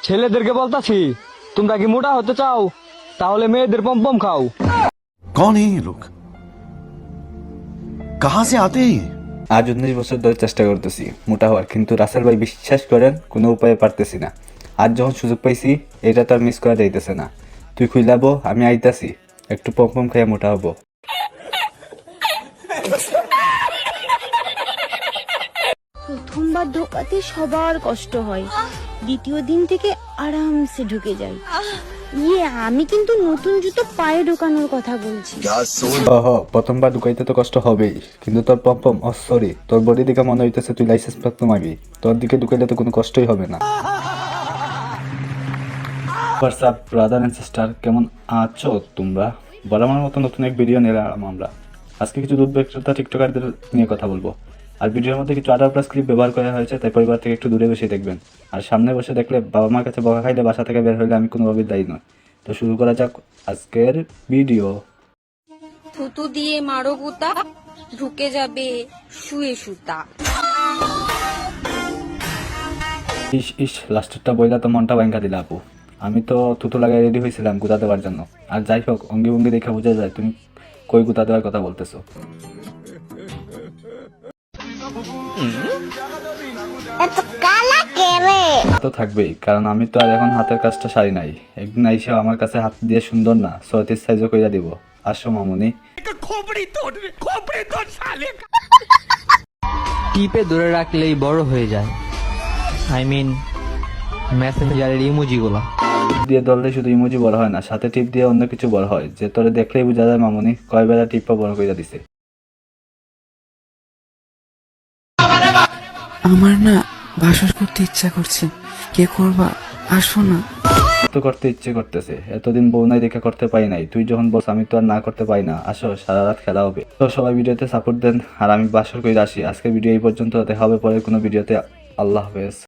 ছেলেদেরকে বলতাছি, তোমরা কি মোটা হতে চাও তাহলে মেয়েদের পম্পম খাও। कौन है ये लोग? कहां से आते हैं ये? আজ 19 বছর ধরে চেষ্টা করতেছি মোটা হওয়ার, কিন্তু রাসেল ভাই বিশ্বাস করেন কোনো উপায়ে পারতেছি না। আজ যখন সুযোগ পাইছি এটা তো আর মিস করা যাইতেছে না। তুই খুইলাবো, আমি আইতাছি, একটু পম্পম খাইয়া মোটা হবো। প্রথমবার ঢোকাতে সবার কষ্ট হয়, দ্বিতীয় দিন থেকে আরামসে ঢুকে যায়। আমি কিন্তু নতুন জুতো পায়ে ঢোকানোর কথা বলছি। প্রথমবার ঢুকাইতে তো কষ্ট হবেই, কিন্তু তোর পম্পম সরি তোর বডি দেখে মনে হইতেছে তুই লাইসেন্স প্রাপ্ত মাগি। তোর দিকে ঢুকাইলে তো কোনো কষ্টই হবে না। হোয়াটসঅ্যাপ ব্রাদার এন্ড সিস্টার, কেমন আছো তোমরা? বরাবর মতো নতুন এক ভিডিও নিয়ে এলাম আমরা। আজকে কিছু দুধ বিক্রেতা টিকটকারদের নিয়ে কথা বলবো। আর ভিডিওর মধ্যে কিছু আডার প্লাস ক্লিপ ব্যবহার করা হয়েছে, তাই পরিবার থেকে একটু দূরে বসে দেখবেন। আর সামনে বসে দেখলে বাবা মার কাছে বকা খাইলে বাসা থেকে বের হইলে আমি কোনোভাবেই দায়ী নয়। তো শুরু করা যাক আজকের ভিডিও। থুতু দিয়ে মারো গুতা, ঢুকে যাবে শুয়ে সুতা। ইস ইস, লাস্টেরটা বইলা তো মনটা ভাঙ্গা দিলা আপু। আমি তো থুতু লাগাই রেডি হয়েছিলাম গুতা দেওয়ার জন্য। আর যাই হোক, অঙ্গি ভঙ্গি দেখে বোঝা যায় তুমি কই গুতা দেওয়ার কথা বলতেছো। তো থাকবেই, কারণ আমি তো আর এখন হাতের কাজটা সারি নাই। একদিন আইসা আমার কাছে হাত দিয়ে সুন্দর না 34 সাইজও কইরা দিব। আসো মামুনি। টিপে ধরে রাখলেই বড় হয়ে যায়, আই মিন মেসেঞ্জারের ইমোজিগুলা। দিয়ে ধরলে শুধু ইমোজি বড় হয় না, সাথে টিপ দিয়ে অন্য কিছু বড় হয়, যে তোরে দেখলেই বোঝা যায় মামুনি কয় বেলা টিপটা বড় কইরা দিছে। আমার না বাসর করতে ইচ্ছা করছে, কে করবা? আসো না। তো করতে ইচ্ছে করতেছে, এতদিন বউ নাই দেখে করতে পাই নাই। তুই যখন বস আমি তো আর না করতে পাই না। আসো, সারা রাত খেলা হবে। তো সবাই ভিডিওতে সাপোর্ট দেন, আর আমি বাসর কইরা আসি। আজকের ভিডিও এই পর্যন্ত, দেখা হবে পরের কোনো ভিডিওতে। আল্লাহ হাফেজ।